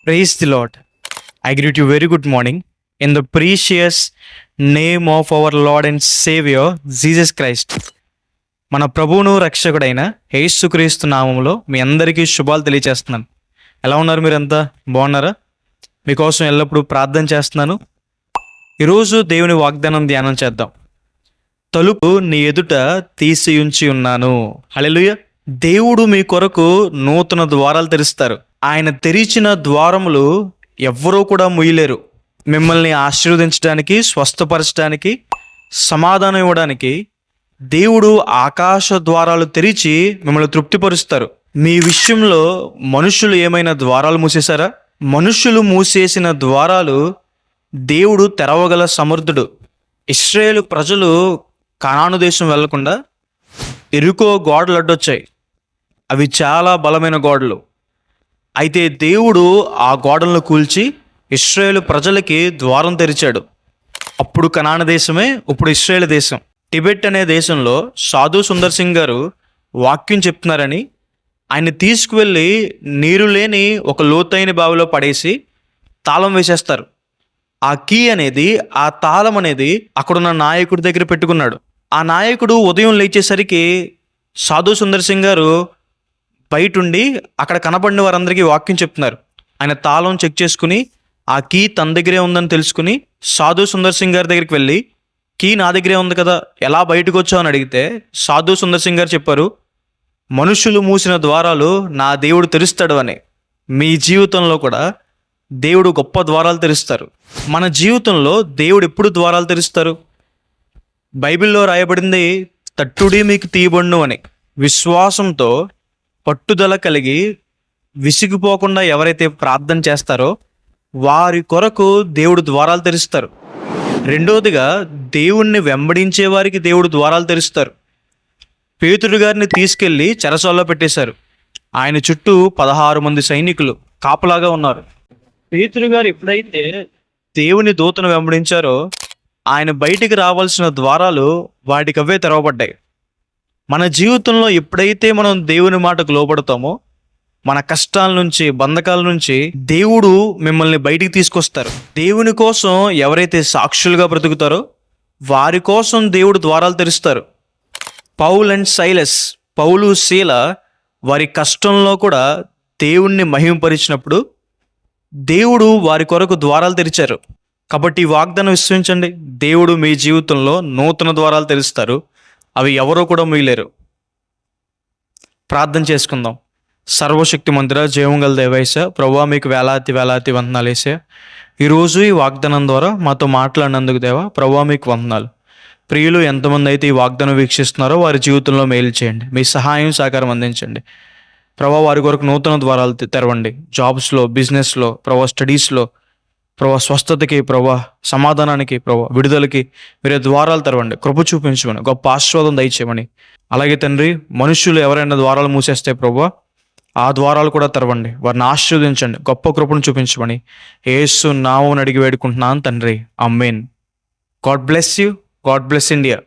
Praise the Lord. I greet you very good morning in the precious name of our Lord and Savior Jesus Christ. మన ప్రభువును రక్షకుడైన యేసుక్రీస్తు నామములో మీ అందరికీ శుభాలు తెలియచేస్తున్నాను. ఎలా ఉన్నారు? మీరంతా బాగున్నారా? మీకోసం ఎల్లప్పుడూ ప్రార్థన చేస్తున్నాను. ఈరోజు దేవుని వాగ్దానం ధ్యానం చేద్దాం. తలుపు నీ ఎదుట తీసి ఉంచి ఉన్నాను. హల్లెలూయా. దేవుడు మీ కొరకు నూతన ద్వారాలు తెరుస్తారు. ఆయన తెరిచిన ద్వారములు ఎవ్వరూ కూడా ముయ్యలేరు. మిమ్మల్ని ఆశీర్వదించడానికి, స్వస్థపరచడానికి, సమాధానం ఇవ్వడానికి దేవుడు ఆకాశ ద్వారాలు తెరిచి మిమ్మల్ని తృప్తిపరుస్తారు. మీ విషయంలో మనుషులు ఏమైనా ద్వారాలు మూసేశారా? మనుషులు మూసేసిన ద్వారాలు దేవుడు తెరవగల సమర్థుడు. ఇశ్రాయేలు ప్రజలు కనాను దేశం వెళ్లకుండా ఎరుకో గోడలు అడ్డొచ్చాయి. అవి చాలా బలమైన గోడలు. అయితే దేవుడు ఆ గోడలను కూల్చి ఇశ్రాయేలు ప్రజలకి ద్వారం తెరిచాడు. అప్పుడు కనాను దేశమే ఇప్పుడు ఇశ్రాయేలు దేశం. టిబెట్ అనే దేశంలో సాధు సుందర్ సింగ్ గారు వాక్యం చెప్తున్నారని ఆయన తీసుకువెళ్ళి నీరు లేని ఒక లోతైన బావిలో పడేసి తాళం వేసేస్తారు. ఆ కీ అనేది, ఆ తాళం అనేది అక్కడున్న నాయకుడి దగ్గర పెట్టుకున్నాడు. ఆ నాయకుడు ఉదయం లేచేసరికి సాధు సుందర్ సింగ్ గారు బయటుండి అక్కడ కనపడిన వారందరికీ వాక్యం చెప్తున్నారు. ఆయన తాళం చెక్ చేసుకుని ఆ కీ తన దగ్గరే ఉందని తెలుసుకుని సాధు సుందర్ సింగ్ గారి దగ్గరికి వెళ్ళి, కీ నా దగ్గరే ఉంది కదా, ఎలా బయటకు వచ్చావు అని అడిగితే సాధు సుందర్ సింగ్ గారు చెప్పారు, మనుషులు మూసిన ద్వారాలు నా దేవుడు తెరుస్తాడు అని. మీ జీవితంలో కూడా దేవుడు గొప్ప ద్వారాలు తెరుస్తారు. మన జీవితంలో దేవుడు ఎప్పుడు ద్వారాలు తెరుస్తారు? బైబిల్లో రాయబడింది, తట్టుడి మీకు తీయబడును అని. విశ్వాసంతో పట్టుదల కలిగి విసిగిపోకుండా ఎవరైతే ప్రార్థన చేస్తారో వారి కొరకు దేవుడు ద్వారాలు తెరుస్తారు. రెండవదిగా, దేవుణ్ణి వెంబడించే వారికి దేవుడు ద్వారాలు తెరుస్తారు. పేతురు గారిని తీసుకెళ్లి చెరసాల్లో పెట్టేశారు. ఆయన చుట్టూ 16 మంది సైనికులు కాపలాగా ఉన్నారు. పేతురు గారు ఎప్పుడైతే దేవుని దూతను వెంబడించారో ఆయన బయటికి రావాల్సిన ద్వారాలు వాటికవే తెరవబడ్డాయి. మన జీవితంలో ఎప్పుడైతే మనం దేవుని మాటకు లోబడతామో మన కష్టాల నుంచి, బంధకాల నుంచి దేవుడు మిమ్మల్ని బయటికి తీసుకొస్తారు. దేవుని కోసం ఎవరైతే సాక్షులుగా బ్రతుకుతారో వారి కోసం దేవుడు ద్వారాలు తెరుస్తారు. పౌల్ అండ్ సైలస్, పౌలు, శీల వారి కష్టంలో కూడా దేవుణ్ణి మహిమపరిచినప్పుడు దేవుడు వారి కొరకు ద్వారాలు తెరిచారు. కాబట్టి ఈ వాగ్దానం విశ్వసించండి. దేవుడు మీ జీవితంలో నూతన ద్వారాలు తెరుస్తారు. అవి ఎవరో కూడా మిగిలేరు. ప్రార్థన చేసుకుందాం. సర్వశక్తి మందిర, జీవంగల దేవైస, ప్రభువా మీకు వేలాది వేలాది వందనాలు వేసా. ఈరోజు ఈ వాగ్దానం ద్వారా మాతో మాట్లాడినందుకు దేవా, ప్రభువా మీకు వందనాలు. ప్రియులు ఎంతమంది అయితే ఈ వాగ్దానం వీక్షిస్తున్నారో వారి జీవితంలో మేలు చేయండి. మీ సహాయం సహకారం అందించండి. ప్రభా వారి కొరకు నూతన ద్వారాలు తెరవండి. జాబ్స్లో, బిజినెస్లో, ప్రభా స్టడీస్లో, ప్రభా స్వస్థతకి, ప్రభా సమాధానానికి, ప్రభా విడుదలకి మీరే ద్వారాలు తెరవండి. కృప చూపించమని, గొప్ప ఆశీర్వాదం దయచేయమని. అలాగే తండ్రి, మనుషులు ఎవరైనా ద్వారాలు మూసేస్తే ప్రభా ఆ ద్వారాలు కూడా తెరవండి. వారిని ఆశీర్వదించండి. గొప్ప కృపను చూపించమని యేసు నామమున అడిగి వేడుకుంటున్నాను తండ్రి. ఆమేన్. God bless you. God bless India.